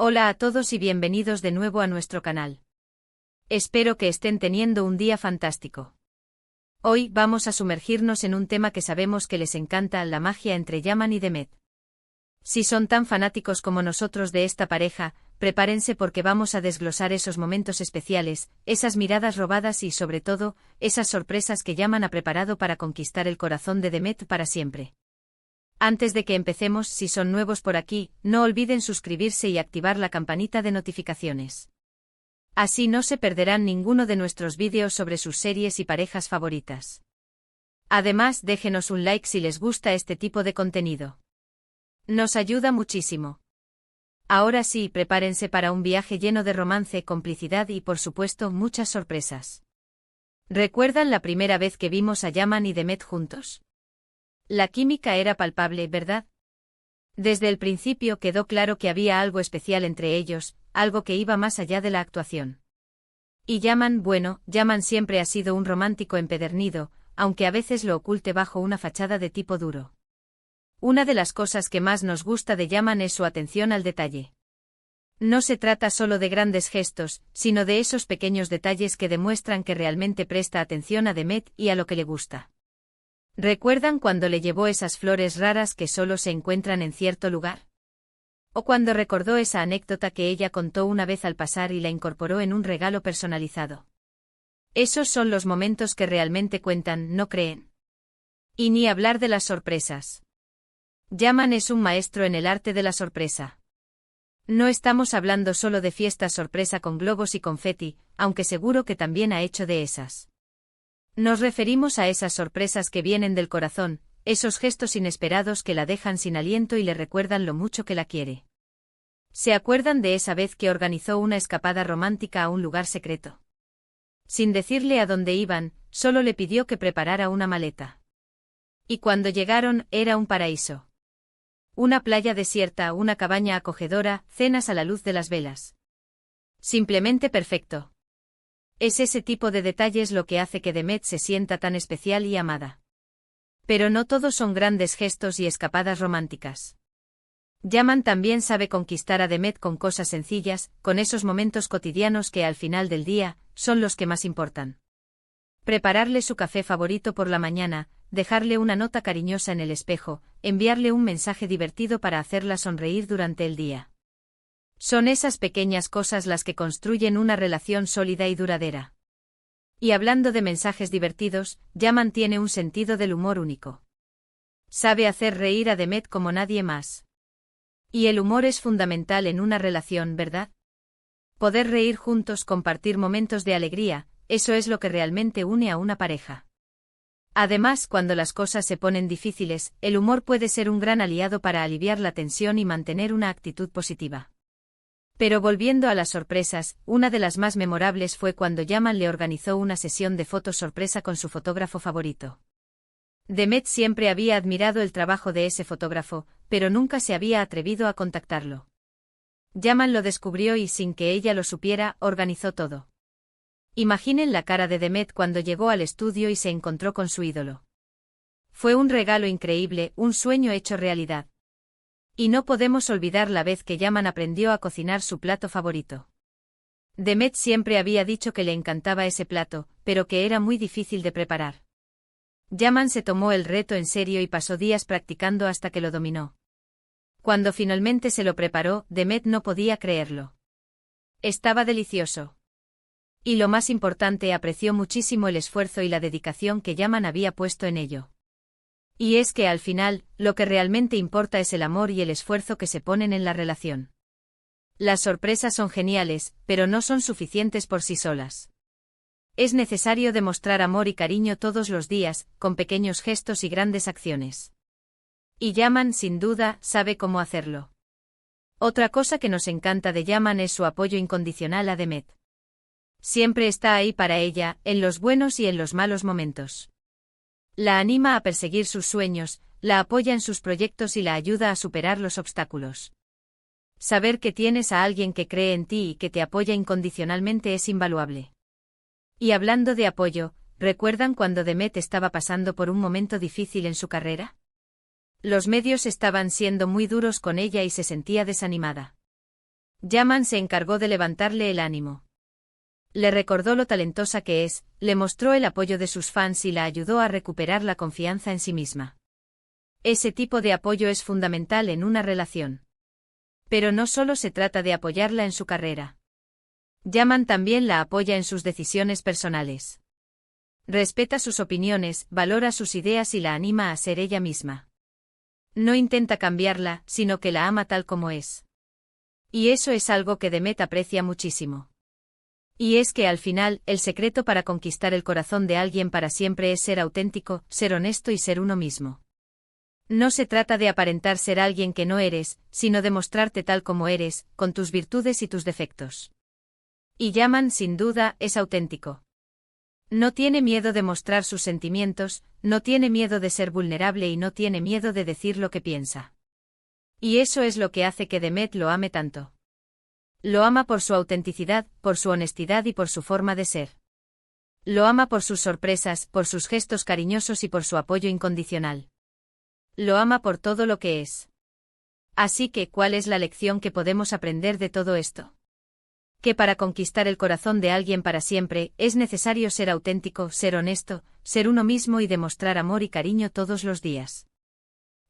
Hola a todos y bienvenidos de nuevo a nuestro canal. Espero que estén teniendo un día fantástico. Hoy vamos a sumergirnos en un tema que sabemos que les encanta, la magia entre Yaman y Demet. Si son tan fanáticos como nosotros de esta pareja, prepárense porque vamos a desglosar esos momentos especiales, esas miradas robadas y sobre todo, esas sorpresas que Yaman ha preparado para conquistar el corazón de Demet para siempre. Antes de que empecemos, si son nuevos por aquí, no olviden suscribirse y activar la campanita de notificaciones. Así no se perderán ninguno de nuestros vídeos sobre sus series y parejas favoritas. Además, déjenos un like si les gusta este tipo de contenido. Nos ayuda muchísimo. Ahora sí, prepárense para un viaje lleno de romance, complicidad y por supuesto muchas sorpresas. ¿Recuerdan la primera vez que vimos a Yaman y Demet juntos? La química era palpable, ¿verdad? Desde el principio quedó claro que había algo especial entre ellos, algo que iba más allá de la actuación. Y Yaman siempre ha sido un romántico empedernido, aunque a veces lo oculte bajo una fachada de tipo duro. Una de las cosas que más nos gusta de Yaman es su atención al detalle. No se trata solo de grandes gestos, sino de esos pequeños detalles que demuestran que realmente presta atención a Demet y a lo que le gusta. ¿Recuerdan cuando le llevó esas flores raras que solo se encuentran en cierto lugar? ¿O cuando recordó esa anécdota que ella contó una vez al pasar y la incorporó en un regalo personalizado? Esos son los momentos que realmente cuentan, ¿no creen? Y ni hablar de las sorpresas. Yaman es un maestro en el arte de la sorpresa. No estamos hablando solo de fiestas sorpresa con globos y confeti, aunque seguro que también ha hecho de esas. Nos referimos a esas sorpresas que vienen del corazón, esos gestos inesperados que la dejan sin aliento y le recuerdan lo mucho que la quiere. ¿Se acuerdan de esa vez que organizó una escapada romántica a un lugar secreto? Sin decirle a dónde iban, solo le pidió que preparara una maleta. Y cuando llegaron, era un paraíso. Una playa desierta, una cabaña acogedora, cenas a la luz de las velas. Simplemente perfecto. Es ese tipo de detalles lo que hace que Demet se sienta tan especial y amada. Pero no todos son grandes gestos y escapadas románticas. Yaman también sabe conquistar a Demet con cosas sencillas, con esos momentos cotidianos que al final del día, son los que más importan. Prepararle su café favorito por la mañana, dejarle una nota cariñosa en el espejo, enviarle un mensaje divertido para hacerla sonreír durante el día. Son esas pequeñas cosas las que construyen una relación sólida y duradera. Y hablando de mensajes divertidos, Yaman tiene un sentido del humor único. Sabe hacer reír a Demet como nadie más. Y el humor es fundamental en una relación, ¿verdad? Poder reír juntos, compartir momentos de alegría, eso es lo que realmente une a una pareja. Además, cuando las cosas se ponen difíciles, el humor puede ser un gran aliado para aliviar la tensión y mantener una actitud positiva. Pero volviendo a las sorpresas, una de las más memorables fue cuando Yaman le organizó una sesión de fotos sorpresa con su fotógrafo favorito. Demet siempre había admirado el trabajo de ese fotógrafo, pero nunca se había atrevido a contactarlo. Yaman lo descubrió y sin que ella lo supiera, organizó todo. Imaginen la cara de Demet cuando llegó al estudio y se encontró con su ídolo. Fue un regalo increíble, un sueño hecho realidad. Y no podemos olvidar la vez que Yaman aprendió a cocinar su plato favorito. Demet siempre había dicho que le encantaba ese plato, pero que era muy difícil de preparar. Yaman se tomó el reto en serio y pasó días practicando hasta que lo dominó. Cuando finalmente se lo preparó, Demet no podía creerlo. Estaba delicioso. Y lo más importante, apreció muchísimo el esfuerzo y la dedicación que Yaman había puesto en ello. Y es que al final, lo que realmente importa es el amor y el esfuerzo que se ponen en la relación. Las sorpresas son geniales, pero no son suficientes por sí solas. Es necesario demostrar amor y cariño todos los días, con pequeños gestos y grandes acciones. Y Yaman, sin duda, sabe cómo hacerlo. Otra cosa que nos encanta de Yaman es su apoyo incondicional a Demet. Siempre está ahí para ella, en los buenos y en los malos momentos. La anima a perseguir sus sueños, la apoya en sus proyectos y la ayuda a superar los obstáculos. Saber que tienes a alguien que cree en ti y que te apoya incondicionalmente es invaluable. Y hablando de apoyo, ¿recuerdan cuando Demet estaba pasando por un momento difícil en su carrera? Los medios estaban siendo muy duros con ella y se sentía desanimada. Yaman se encargó de levantarle el ánimo. Le recordó lo talentosa que es, le mostró el apoyo de sus fans y la ayudó a recuperar la confianza en sí misma. Ese tipo de apoyo es fundamental en una relación. Pero no solo se trata de apoyarla en su carrera. Yaman también la apoya en sus decisiones personales. Respeta sus opiniones, valora sus ideas y la anima a ser ella misma. No intenta cambiarla, sino que la ama tal como es. Y eso es algo que Demet aprecia muchísimo. Y es que al final, el secreto para conquistar el corazón de alguien para siempre es ser auténtico, ser honesto y ser uno mismo. No se trata de aparentar ser alguien que no eres, sino de mostrarte tal como eres, con tus virtudes y tus defectos. Y Yaman, sin duda, es auténtico. No tiene miedo de mostrar sus sentimientos, no tiene miedo de ser vulnerable y no tiene miedo de decir lo que piensa. Y eso es lo que hace que Demet lo ame tanto. Lo ama por su autenticidad, por su honestidad y por su forma de ser. Lo ama por sus sorpresas, por sus gestos cariñosos y por su apoyo incondicional. Lo ama por todo lo que es. Así que, ¿cuál es la lección que podemos aprender de todo esto? Que para conquistar el corazón de alguien para siempre, es necesario ser auténtico, ser honesto, ser uno mismo y demostrar amor y cariño todos los días.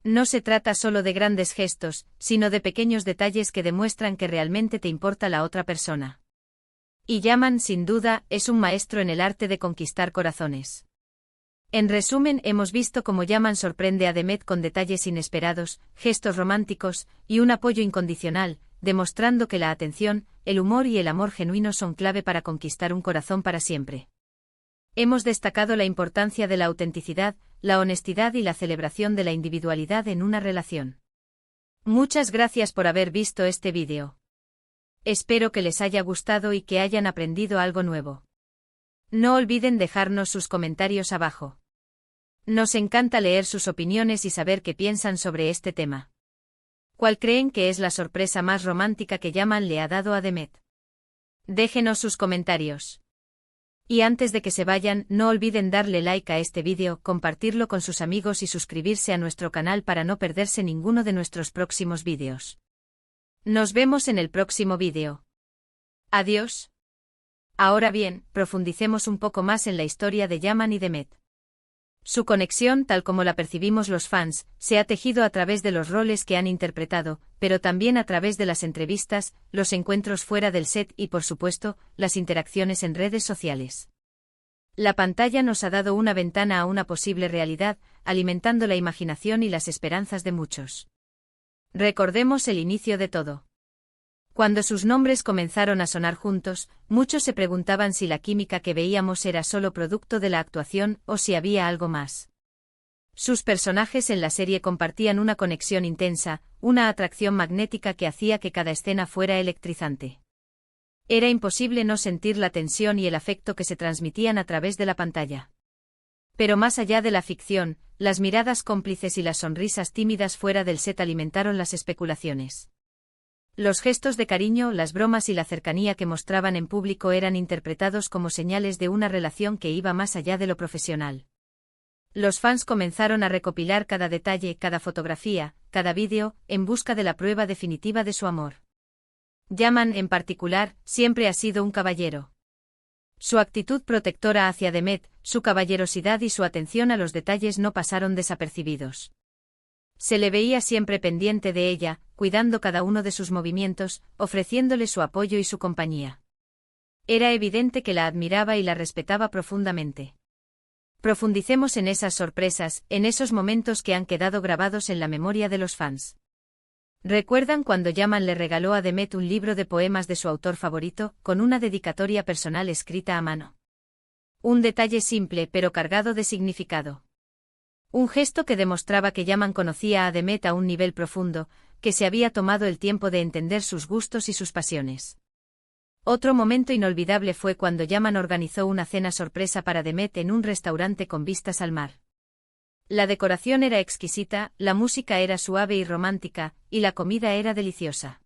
No se trata solo de grandes gestos, sino de pequeños detalles que demuestran que realmente te importa la otra persona. Y Yaman, sin duda, es un maestro en el arte de conquistar corazones. En resumen, hemos visto cómo Yaman sorprende a Demet con detalles inesperados, gestos románticos, y un apoyo incondicional, demostrando que la atención, el humor y el amor genuino son clave para conquistar un corazón para siempre. Hemos destacado la importancia de la autenticidad, la honestidad y la celebración de la individualidad en una relación. Muchas gracias por haber visto este vídeo. Espero que les haya gustado y que hayan aprendido algo nuevo. No olviden dejarnos sus comentarios abajo. Nos encanta leer sus opiniones y saber qué piensan sobre este tema. ¿Cuál creen que es la sorpresa más romántica que Yaman le ha dado a Demet? Déjenos sus comentarios. Y antes de que se vayan, no olviden darle like a este vídeo, compartirlo con sus amigos y suscribirse a nuestro canal para no perderse ninguno de nuestros próximos vídeos. Nos vemos en el próximo vídeo. Adiós. Ahora bien, profundicemos un poco más en la historia de Yaman y Demet. Su conexión, tal como la percibimos los fans, se ha tejido a través de los roles que han interpretado, pero también a través de las entrevistas, los encuentros fuera del set y, por supuesto, las interacciones en redes sociales. La pantalla nos ha dado una ventana a una posible realidad, alimentando la imaginación y las esperanzas de muchos. Recordemos el inicio de todo. Cuando sus nombres comenzaron a sonar juntos, muchos se preguntaban si la química que veíamos era solo producto de la actuación o si había algo más. Sus personajes en la serie compartían una conexión intensa, una atracción magnética que hacía que cada escena fuera electrizante. Era imposible no sentir la tensión y el afecto que se transmitían a través de la pantalla. Pero más allá de la ficción, las miradas cómplices y las sonrisas tímidas fuera del set alimentaron las especulaciones. Los gestos de cariño, las bromas y la cercanía que mostraban en público eran interpretados como señales de una relación que iba más allá de lo profesional. Los fans comenzaron a recopilar cada detalle, cada fotografía, cada vídeo, en busca de la prueba definitiva de su amor. Yaman, en particular, siempre ha sido un caballero. Su actitud protectora hacia Demet, su caballerosidad y su atención a los detalles no pasaron desapercibidos. Se le veía siempre pendiente de ella, cuidando cada uno de sus movimientos, ofreciéndole su apoyo y su compañía. Era evidente que la admiraba y la respetaba profundamente. Profundicemos en esas sorpresas, en esos momentos que han quedado grabados en la memoria de los fans. ¿Recuerdan cuando Yaman le regaló a Demet un libro de poemas de su autor favorito, con una dedicatoria personal escrita a mano? Un detalle simple pero cargado de significado. Un gesto que demostraba que Yaman conocía a Demet a un nivel profundo, que se había tomado el tiempo de entender sus gustos y sus pasiones. Otro momento inolvidable fue cuando Yaman organizó una cena sorpresa para Demet en un restaurante con vistas al mar. La decoración era exquisita, la música era suave y romántica, y la comida era deliciosa.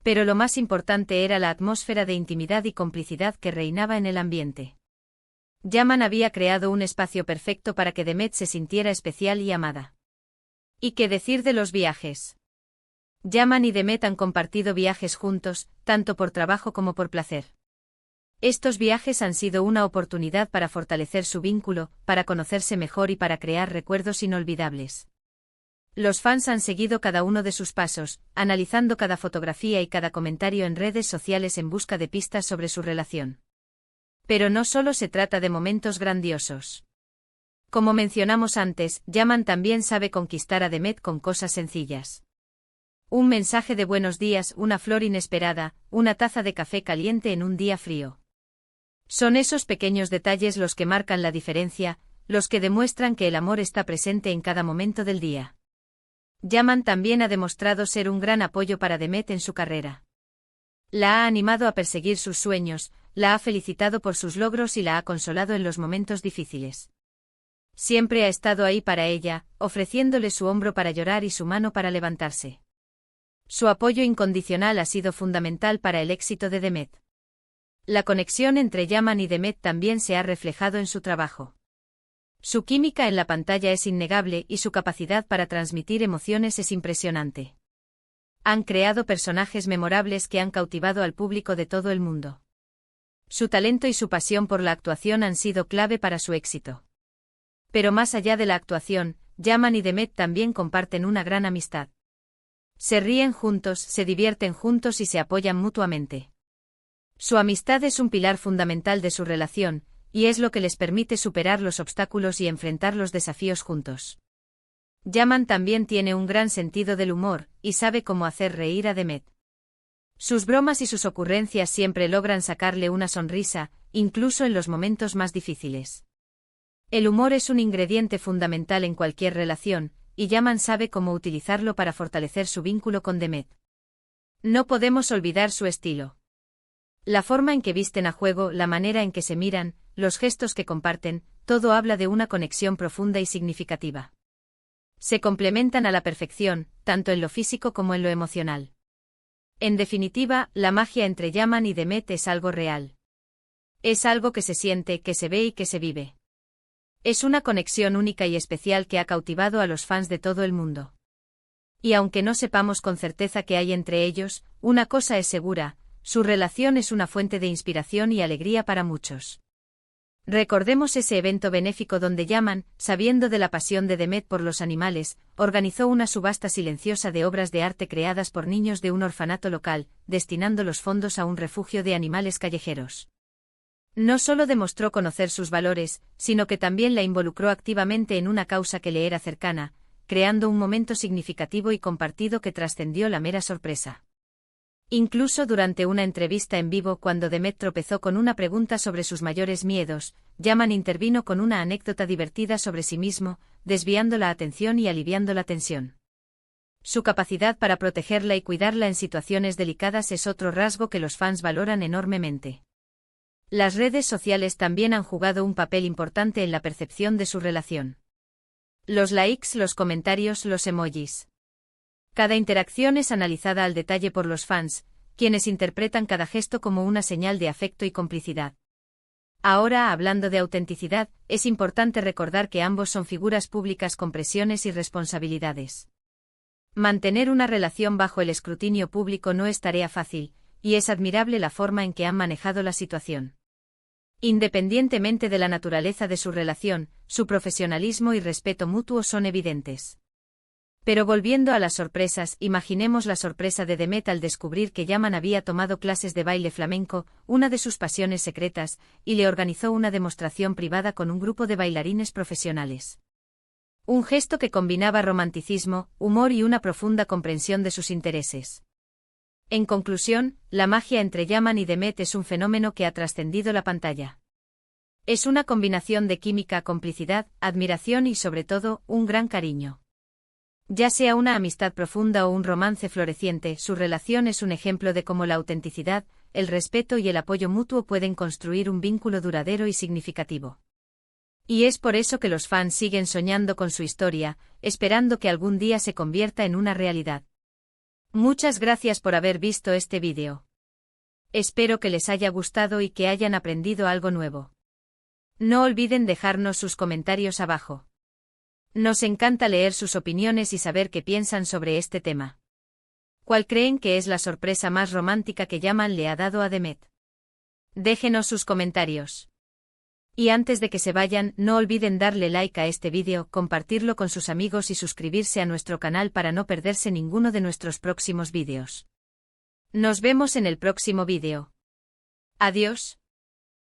Pero lo más importante era la atmósfera de intimidad y complicidad que reinaba en el ambiente. Yaman había creado un espacio perfecto para que Demet se sintiera especial y amada. ¿Y qué decir de los viajes? Yaman y Demet han compartido viajes juntos, tanto por trabajo como por placer. Estos viajes han sido una oportunidad para fortalecer su vínculo, para conocerse mejor y para crear recuerdos inolvidables. Los fans han seguido cada uno de sus pasos, analizando cada fotografía y cada comentario en redes sociales en busca de pistas sobre su relación. Pero no solo se trata de momentos grandiosos. Como mencionamos antes, Yaman también sabe conquistar a Demet con cosas sencillas. Un mensaje de buenos días, una flor inesperada, una taza de café caliente en un día frío. Son esos pequeños detalles los que marcan la diferencia, los que demuestran que el amor está presente en cada momento del día. Yaman también ha demostrado ser un gran apoyo para Demet en su carrera. La ha animado a perseguir sus sueños, la ha felicitado por sus logros y la ha consolado en los momentos difíciles. Siempre ha estado ahí para ella, ofreciéndole su hombro para llorar y su mano para levantarse. Su apoyo incondicional ha sido fundamental para el éxito de Demet. La conexión entre Yaman y Demet también se ha reflejado en su trabajo. Su química en la pantalla es innegable y su capacidad para transmitir emociones es impresionante. Han creado personajes memorables que han cautivado al público de todo el mundo. Su talento y su pasión por la actuación han sido clave para su éxito. Pero más allá de la actuación, Yaman y Demet también comparten una gran amistad. Se ríen juntos, se divierten juntos y se apoyan mutuamente. Su amistad es un pilar fundamental de su relación, y es lo que les permite superar los obstáculos y enfrentar los desafíos juntos. Yaman también tiene un gran sentido del humor, y sabe cómo hacer reír a Demet. Sus bromas y sus ocurrencias siempre logran sacarle una sonrisa, incluso en los momentos más difíciles. El humor es un ingrediente fundamental en cualquier relación, y Yaman sabe cómo utilizarlo para fortalecer su vínculo con Demet. No podemos olvidar su estilo. La forma en que visten a juego, la manera en que se miran, los gestos que comparten, todo habla de una conexión profunda y significativa. Se complementan a la perfección, tanto en lo físico como en lo emocional. En definitiva, la magia entre Yaman y Demet es algo real. Es algo que se siente, que se ve y que se vive. Es una conexión única y especial que ha cautivado a los fans de todo el mundo. Y aunque no sepamos con certeza qué hay entre ellos, una cosa es segura: su relación es una fuente de inspiración y alegría para muchos. Recordemos ese evento benéfico donde Yaman, sabiendo de la pasión de Demet por los animales, organizó una subasta silenciosa de obras de arte creadas por niños de un orfanato local, destinando los fondos a un refugio de animales callejeros. No solo demostró conocer sus valores, sino que también la involucró activamente en una causa que le era cercana, creando un momento significativo y compartido que trascendió la mera sorpresa. Incluso durante una entrevista en vivo, cuando Demet tropezó con una pregunta sobre sus mayores miedos, Yaman intervino con una anécdota divertida sobre sí mismo, desviando la atención y aliviando la tensión. Su capacidad para protegerla y cuidarla en situaciones delicadas es otro rasgo que los fans valoran enormemente. Las redes sociales también han jugado un papel importante en la percepción de su relación. Los likes, los comentarios, los emojis. Cada interacción es analizada al detalle por los fans, quienes interpretan cada gesto como una señal de afecto y complicidad. Ahora, hablando de autenticidad, es importante recordar que ambos son figuras públicas con presiones y responsabilidades. Mantener una relación bajo el escrutinio público no es tarea fácil, y es admirable la forma en que han manejado la situación. Independientemente de la naturaleza de su relación, su profesionalismo y respeto mutuo son evidentes. Pero volviendo a las sorpresas, imaginemos la sorpresa de Demet al descubrir que Yaman había tomado clases de baile flamenco, una de sus pasiones secretas, y le organizó una demostración privada con un grupo de bailarines profesionales. Un gesto que combinaba romanticismo, humor y una profunda comprensión de sus intereses. En conclusión, la magia entre Yaman y Demet es un fenómeno que ha trascendido la pantalla. Es una combinación de química, complicidad, admiración y sobre todo, un gran cariño. Ya sea una amistad profunda o un romance floreciente, su relación es un ejemplo de cómo la autenticidad, el respeto y el apoyo mutuo pueden construir un vínculo duradero y significativo. Y es por eso que los fans siguen soñando con su historia, esperando que algún día se convierta en una realidad. Muchas gracias por haber visto este vídeo. Espero que les haya gustado y que hayan aprendido algo nuevo. No olviden dejarnos sus comentarios abajo. Nos encanta leer sus opiniones y saber qué piensan sobre este tema. ¿Cuál creen que es la sorpresa más romántica que Yaman le ha dado a Demet? Déjenos sus comentarios. Y antes de que se vayan, no olviden darle like a este vídeo, compartirlo con sus amigos y suscribirse a nuestro canal para no perderse ninguno de nuestros próximos vídeos. Nos vemos en el próximo vídeo. Adiós.